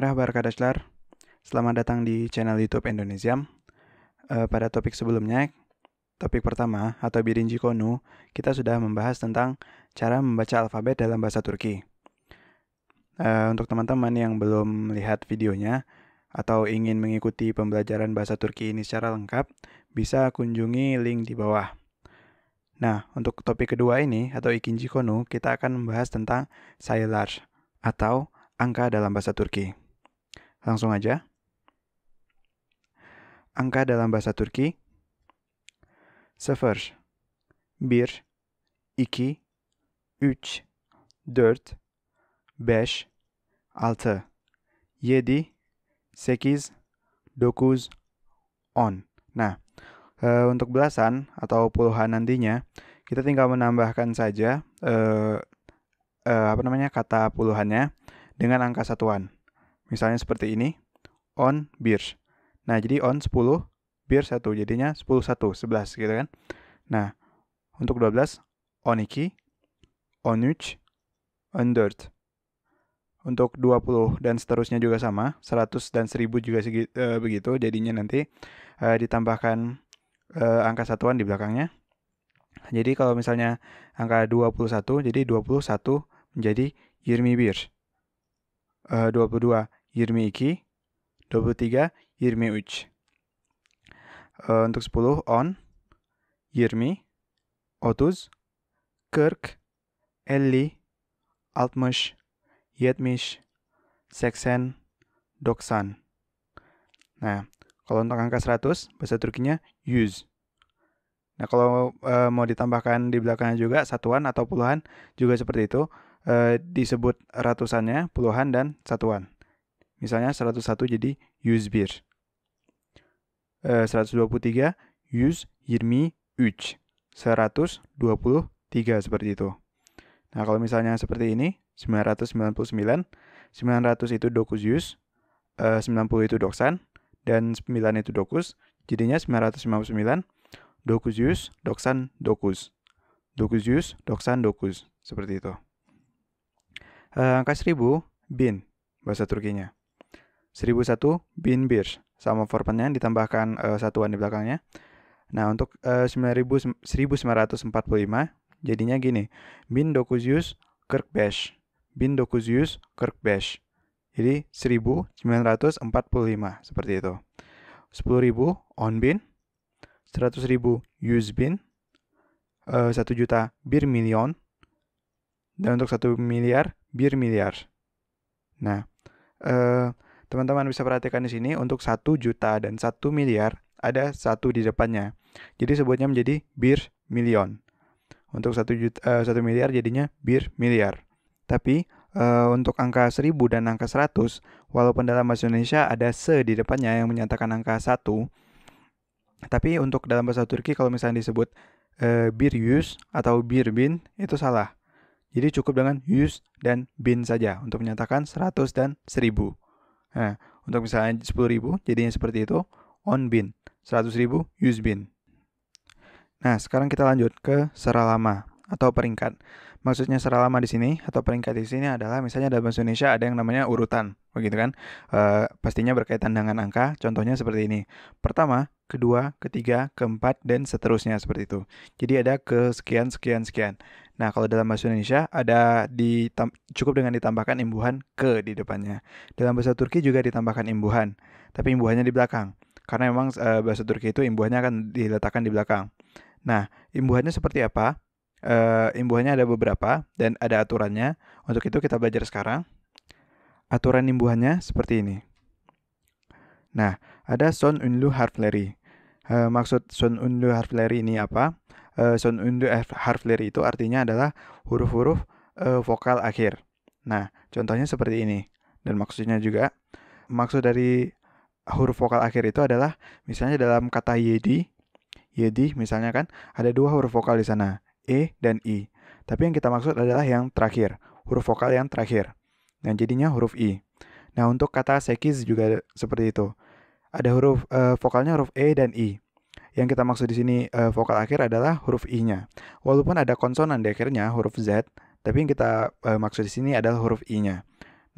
Merhaba arkadaşlar, selamat datang di channel YouTube Indonesia. Pada topik sebelumnya, topik pertama atau birinci konu, kita sudah membahas tentang cara membaca alfabet dalam bahasa Turki. Untuk teman-teman yang belum lihat videonya atau ingin mengikuti pembelajaran bahasa Turki ini secara lengkap, bisa kunjungi link di bawah. Nah, untuk topik kedua ini atau ikinci konu, kita akan membahas tentang sayılar atau angka dalam bahasa Turki. Langsung aja. Angka dalam bahasa Turki 0, 1, 2, 3, 4, 5, 6, 7, 8, 9, 10. Nah, untuk belasan atau puluhan nantinya, kita tinggal menambahkan saja kata puluhannya dengan angka satuan. Misalnya seperti ini, 10 bir. Nah, jadi 10 10 bir 1, jadinya 10 1 11 gitu kan. Nah, untuk 12 12 13 14. Untuk 20 dan seterusnya juga sama, 100 dan 1000 juga begitu, jadinya nanti ditambahkan angka satuan di belakangnya. Jadi kalau misalnya angka 21, jadi 21 menjadi 21. 22 22, 23 23. Untuk 10 10, 20, 30, 40, 50, 60, 70, 80, 90. Nah, kalau untuk angka 100, bahasa Turkinya 100. Nah, kalau mau ditambahkan di belakangnya juga satuan atau puluhan juga seperti itu, disebut ratusannya, puluhan, dan satuan. Misalnya 101 jadi 101. 123 123. 123 seperti itu. Nah, kalau misalnya seperti ini 999, 900 itu 900, 90 itu 90 dan 9 itu 900, jadinya 959 900 90 900 900 seperti itu. Angka 1000 bin bahasa Turkinya 1001 bin bir, sama formatnya ditambahkan satuan di belakangnya. Nah, untuk 1945 jadinya gini, 1945 bin 1945. Jadi 1945 seperti itu. 10.000 on bin, 100.000 yüz bin, 1 juta 1 milyon, dan untuk 1 miliar 1 miliar. Nah, teman-teman bisa perhatikan di sini untuk 1 juta dan 1 miliar ada 1 di depannya. Jadi sebutnya menjadi 1 milyon. Untuk 1 miliar jadinya 1 miliar. Tapi untuk angka 1000 dan angka 100, walaupun dalam bahasa Indonesia ada se di depannya yang menyatakan angka 1, tapi untuk dalam bahasa Turki kalau misalnya disebut bir yüz atau bir bin itu salah. Jadi cukup dengan yüz dan bin saja untuk menyatakan 100 dan 1000. Nah, untuk misalnya 10.000 jadinya seperti itu, on bin, 100.000 yüz bin. Nah, sekarang kita lanjut ke seralama atau peringkat. Maksudnya seralama di sini atau peringkat di sini adalah misalnya dalam bahasa Indonesia ada yang namanya urutan, begitu kan? Pastinya berkaitan dengan angka. Contohnya seperti ini. Pertama, kedua, ketiga, keempat, dan seterusnya seperti itu. Jadi ada ke sekian, sekian, sekian. Nah, kalau dalam bahasa Indonesia ada cukup dengan ditambahkan imbuhan ke di depannya. Dalam bahasa Turki juga ditambahkan imbuhan, tapi imbuhannya di belakang. Karena memang bahasa Turki itu imbuhannya akan diletakkan di belakang. Nah, imbuhannya seperti apa? Imbuhannya ada beberapa dan ada aturannya. Untuk itu kita belajar sekarang. Aturan imbuhannya seperti ini. Nah, ada son ünlü harfleri. Maksud son ünlü harfleri ini apa? Son ünlü harfleri itu artinya adalah huruf-huruf vokal akhir. Nah, contohnya seperti ini. Dan maksudnya juga, maksud dari huruf vokal akhir itu adalah misalnya dalam kata yedi misalnya kan ada 2 huruf vokal di sana, E dan I. Tapi yang kita maksud adalah yang terakhir, huruf vokal yang terakhir. Dan jadinya huruf I. Nah, untuk kata sekiz juga seperti itu. Ada huruf vokalnya huruf E dan I. Yang kita maksud di sini vokal akhir adalah huruf I-nya. Walaupun ada konsonan di akhirnya huruf Z, tapi yang kita maksud di sini adalah huruf I-nya.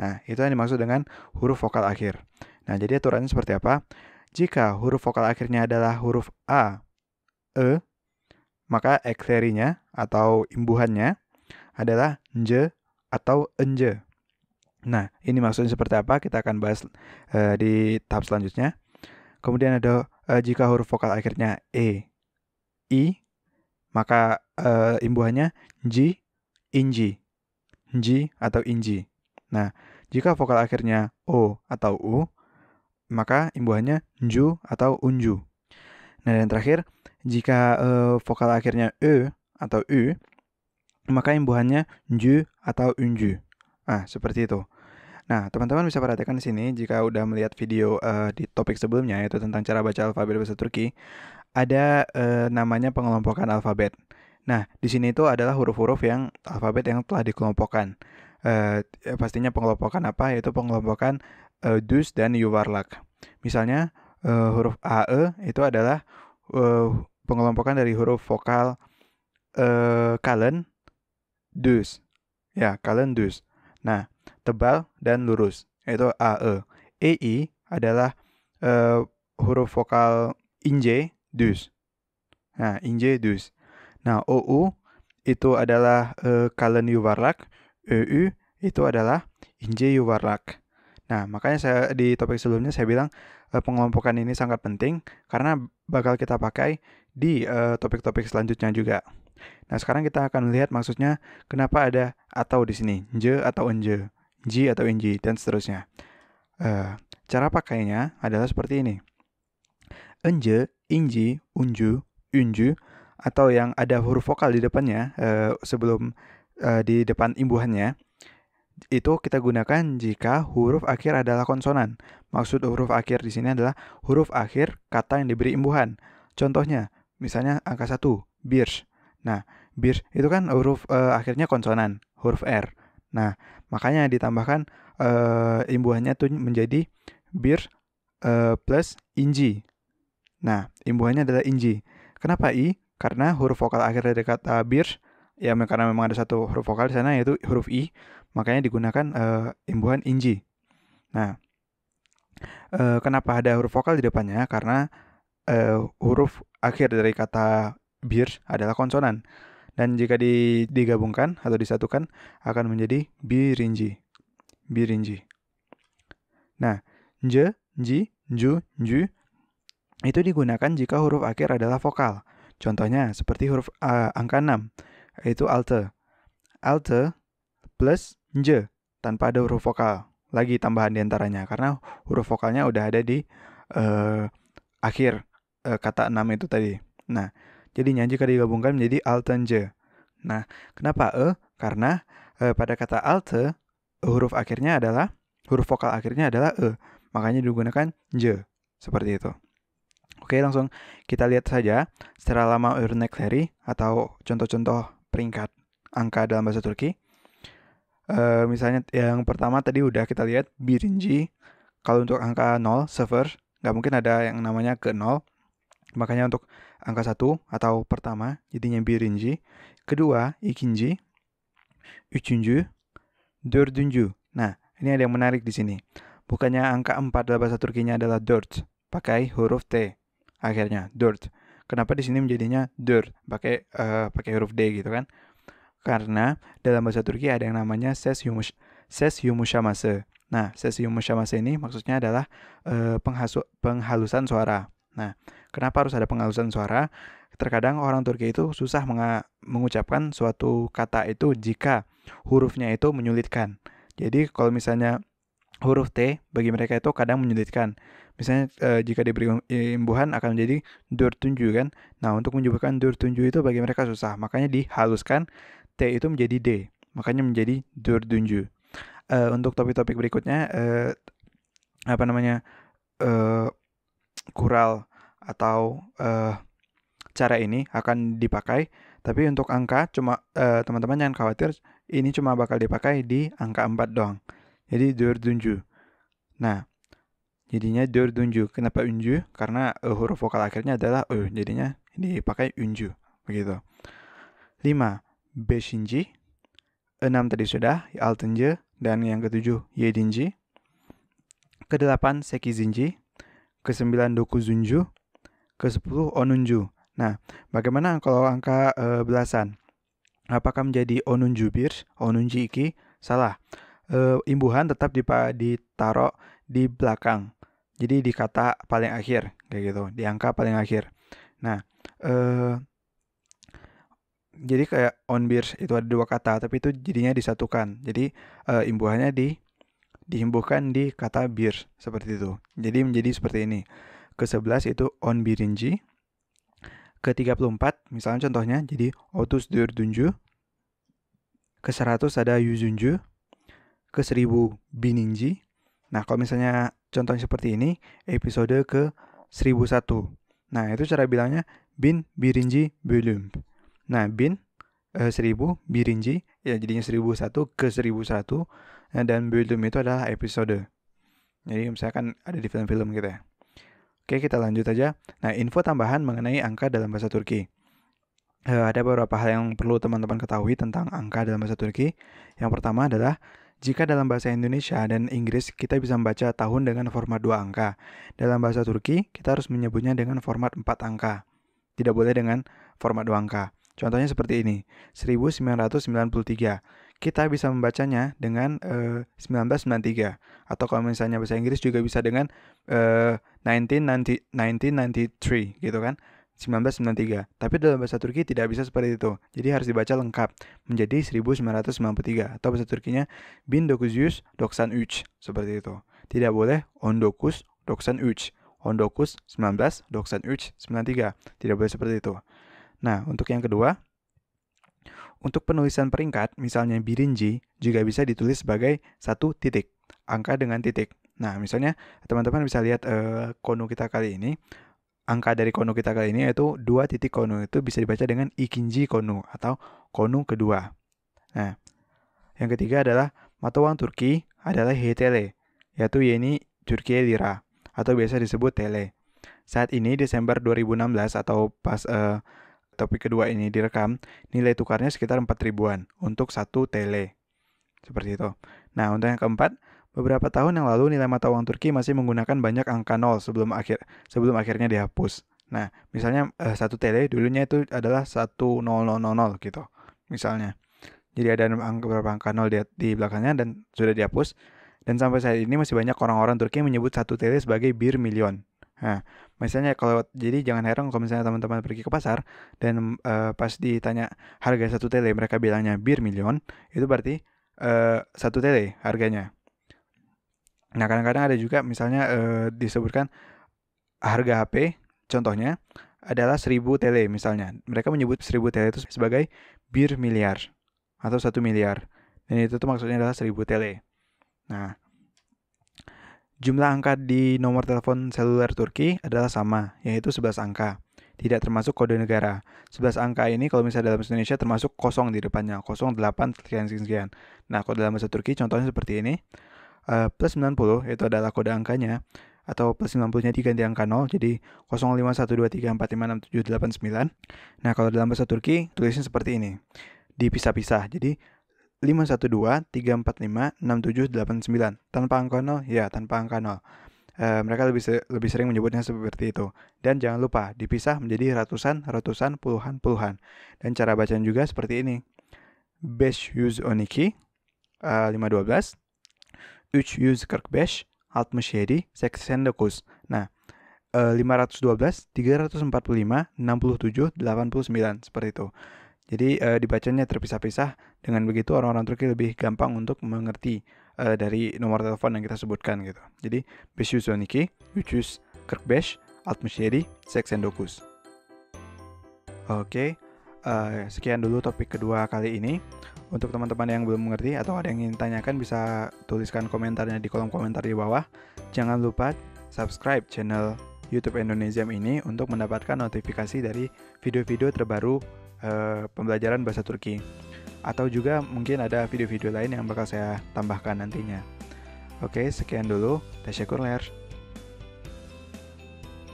Nah, itu yang dimaksud dengan huruf vokal akhir. Nah, jadi aturannya seperti apa? Jika huruf vokal akhirnya adalah huruf A, E, maka ekterinya atau imbuhannya adalah nj atau enje. Nah, ini maksudnya seperti apa? Kita akan bahas di tahap selanjutnya. Kemudian ada jika huruf vokal akhirnya E, I, maka imbuhannya J, inji, Nji atau inji. Nah, jika vokal akhirnya O atau U, maka imbuhannya Nju atau unju. Nah, dan terakhir, jika vokal akhirnya E atau U, maka imbuhannya Nju atau unju. Nah, seperti itu. Nah, teman-teman bisa perhatikan di sini jika udah melihat video di topik sebelumnya, yaitu tentang cara baca alfabet bahasa Turki, ada namanya pengelompokan alfabet. Nah, di sini itu adalah huruf-huruf yang alfabet yang telah dikelompokkan. Pastinya pengelompokan apa? Yaitu pengelompokan dus dan yuvarlak. Misalnya huruf AE itu adalah pengelompokan dari huruf vokal kalem, dus. Ya, kalem dus. Nah, tebal dan lurus, yaitu AE. EI adalah huruf vokal inje, dus. Nah, inje, dus. Nah, OU itu adalah kalem yuvarlak. EU itu adalah inje yuvarlak. Nah, makanya saya di topik sebelumnya saya bilang pengelompokan ini sangat penting karena bakal kita pakai di topik-topik selanjutnya juga. Nah, sekarang kita akan melihat maksudnya kenapa ada atau di sini, nje atau enje, ji atau inji, dan seterusnya. Cara pakainya adalah seperti ini. Enje, inji, unju, unju, atau yang ada huruf vokal di depannya sebelum di depan imbuhannya, itu kita gunakan jika huruf akhir adalah konsonan. Maksud huruf akhir di sini adalah huruf akhir kata yang diberi imbuhan. Contohnya, misalnya angka 1, birs. Nah, birs itu kan huruf akhirnya konsonan, huruf R. Nah, makanya ditambahkan imbuhannya tuh menjadi birs plus inji. Nah, imbuhannya adalah inji. Kenapa I? Karena huruf vokal akhir dari kata birs, ya karena memang ada satu huruf vokal di sana yaitu huruf I, makanya digunakan imbuhan inji. Nah, kenapa ada huruf vokal di depannya? Karena huruf akhir dari kata birs adalah konsonan. Dan jika digabungkan atau disatukan akan menjadi birinji. Birinji. Nah, nje, nji, nju, nju itu digunakan jika huruf akhir adalah vokal. Contohnya seperti huruf angka 6, yaitu alte. Alte plus nje tanpa ada huruf vokal lagi tambahan diantaranya karena huruf vokalnya udah ada di akhir kata 6 itu tadi. Nah, jadinya jika digabungkan menjadi altenje. Nah, kenapa Karena pada kata alte huruf vokal akhirnya adalah makanya digunakan je seperti itu. Oke, langsung kita lihat saja secara lama örnekleri atau contoh-contoh peringkat angka dalam bahasa Turki. Misalnya yang pertama tadi udah kita lihat birinci. Kalau untuk angka 0, sıfır, nggak mungkin ada yang namanya ke 0. Makanya untuk angka 1 atau pertama jadinya birinci. Kedua, ikinci, üçüncü, dördüncü. Nah, ini ada yang menarik di sini. Bukannya angka 4 dalam bahasa Turkinya adalah dört, pakai huruf T akhirnya, dört. Kenapa di sini menjadinya dört, pakai huruf D gitu kan? Karena dalam bahasa Turki ada yang namanya ses yumuşaması. Nah, ses yumuşaması ini maksudnya adalah penghalusan suara. Nah, kenapa harus ada penghalusan suara? Terkadang orang Turki itu susah mengucapkan suatu kata itu jika hurufnya itu menyulitkan. Jadi kalau misalnya huruf T bagi mereka itu kadang menyulitkan. Misalnya jika diberi imbuhan akan menjadi dördüncü kan. Nah, untuk menyebutkan dördüncü itu bagi mereka susah. Makanya dihaluskan T itu menjadi D. Makanya menjadi dördüncü. Untuk topik-topik berikutnya kural atau cara ini akan dipakai. Tapi untuk angka cuma teman-teman jangan khawatir, ini cuma bakal dipakai di angka 4 doang. Jadi dördüncü. Nah, jadinya dördüncü. Kenapa üncü? Karena huruf vokal akhirnya adalah jadinya dipakai üncü. Begitu. 5. Beşinci. 6 tadi sudah. Altıncı. dan yang ke-7 yedinji, ke-8 sekizinji, ke-9 dokuzunju, ke-10 onunju. Nah, bagaimana kalau angka belasan? Apakah menjadi onunju bir, onunji iki? Salah. Imbuhan tetap ditaruh di belakang. Jadi di kata paling akhir, kayak gitu, di angka paling akhir. Nah, jadi kayak onbir itu ada 2 kata, tapi itu jadinya disatukan. Jadi imbuhannya dihimbuhkan di kata bir, seperti itu. Jadi menjadi seperti ini. Ke-11 itu onbirinji. Ke-34 misalnya contohnya jadi otus durdunju. Ke-100 ada yuzunju. Ke-1000 bininji. Nah, kalau misalnya contohnya seperti ini, episode ke-1001. Nah, itu cara bilangnya bin birinji bölüm. Nah, bin 1000 birinji, ya jadinya 1001 ke 1001. Dan bölüm itu adalah episode. Jadi misalkan ada di film-film gitu ya. Oke, kita lanjut aja. Nah, info tambahan mengenai angka dalam bahasa Turki. Ada beberapa hal yang perlu teman-teman ketahui tentang angka dalam bahasa Turki. Yang pertama adalah jika dalam bahasa Indonesia dan Inggris kita bisa membaca tahun dengan format 2 angka. Dalam bahasa Turki kita harus menyebutnya dengan format 4 angka. Tidak boleh dengan format 2 angka. Contohnya seperti ini, 1993. Kita bisa membacanya dengan 1993. Atau kalau misalnya bahasa Inggris juga bisa dengan 1993 gitu kan. 1993. Tapi dalam bahasa Turki tidak bisa seperti itu. Jadi harus dibaca lengkap menjadi 1993 atau bahasa Turkinya 1993 seperti itu. Tidak boleh 1993, 1993. Tidak boleh seperti itu. Nah, untuk yang kedua, untuk penulisan peringkat, misalnya birinji juga bisa ditulis sebagai 1 titik, angka dengan titik. Nah, misalnya teman-teman bisa lihat kono kita kali ini. Angka dari kono kita kali ini yaitu 2 titik kono, itu bisa dibaca dengan ikinji kono atau kono kedua. Nah, yang ketiga adalah mata uang Turki adalah HTL, yaitu yeni Türkiye lira atau biasa disebut tele. Saat ini Desember 2016 atau pas topik kedua ini direkam, nilai tukarnya sekitar 4.000-an untuk 1 tele. Seperti itu. Nah, untuk yang keempat, beberapa tahun yang lalu nilai mata uang Turki masih menggunakan banyak angka 0 sebelum akhirnya dihapus. Nah, misalnya 1 tele dulunya itu adalah 10000 gitu. Misalnya. Jadi ada beberapa angka 0 di belakangnya dan sudah dihapus. Dan sampai saat ini masih banyak orang-orang Turki menyebut 1 tele sebagai bir milyon. Nah, misalnya jadi jangan heran kalau misalnya teman-teman pergi ke pasar dan pas ditanya harga 1 tele mereka bilangnya bir milyon, itu berarti 1 tele harganya. Nah, kadang-kadang ada juga misalnya disebutkan harga HP, contohnya adalah 1000 tele misalnya. Mereka menyebut 1000 tele itu sebagai bir miliar atau 1 miliar. Dan itu tuh maksudnya adalah 1000 tele. Nah, jumlah angka di nomor telepon seluler Turki adalah sama, yaitu 11 angka. Tidak termasuk kode negara. 11 angka ini kalau misalnya dalam bahasa Indonesia termasuk 0 di depannya, 08 sekian. Nah, kalau dalam bahasa Turki contohnya seperti ini. Plus 90 itu adalah kode angkanya, atau plus 90-nya diganti angka 0, jadi 051234567889. Nah, kalau dalam bahasa Turki tulisnya seperti ini, dipisah-pisah, jadi 51234567789 tanpa angka 0, ya tanpa angka 0. Mereka lebih sering menyebutnya seperti itu. Dan jangan lupa dipisah menjadi ratusan, puluhan. Dan cara bacaan juga seperti ini, 512 512 345 67 89. Nah, 512 345 67 89 seperti itu. Jadi dibacanya terpisah-pisah. Dengan begitu orang-orang Turki lebih gampang untuk mengerti dari nomor telepon yang kita sebutkan gitu. Jadi 512 345 67 89. Oke, sekian dulu topik kedua kali ini. Untuk teman-teman yang belum mengerti atau ada yang ingin tanyakan bisa tuliskan komentarnya di kolom komentar di bawah. Jangan lupa subscribe channel YouTube Indonesiam ini untuk mendapatkan notifikasi dari video-video terbaru pembelajaran bahasa Turki. Atau juga mungkin ada video-video lain yang bakal saya tambahkan nantinya. Oke, sekian dulu. Teşekkürler.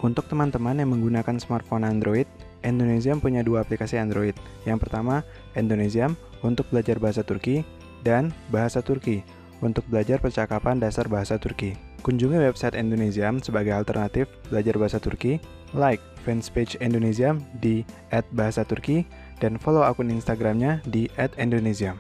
Untuk teman-teman yang menggunakan smartphone Android, Indonesiam punya 2 aplikasi Android. Yang pertama, Indonesiam untuk belajar bahasa Turki dan bahasa Turki. untuk belajar percakapan dasar bahasa Turki. Kunjungi website Indonesiam sebagai alternatif belajar bahasa Turki, like fanspage Indonesiam di @bahasaturki, dan follow akun Instagramnya di @indonesiam.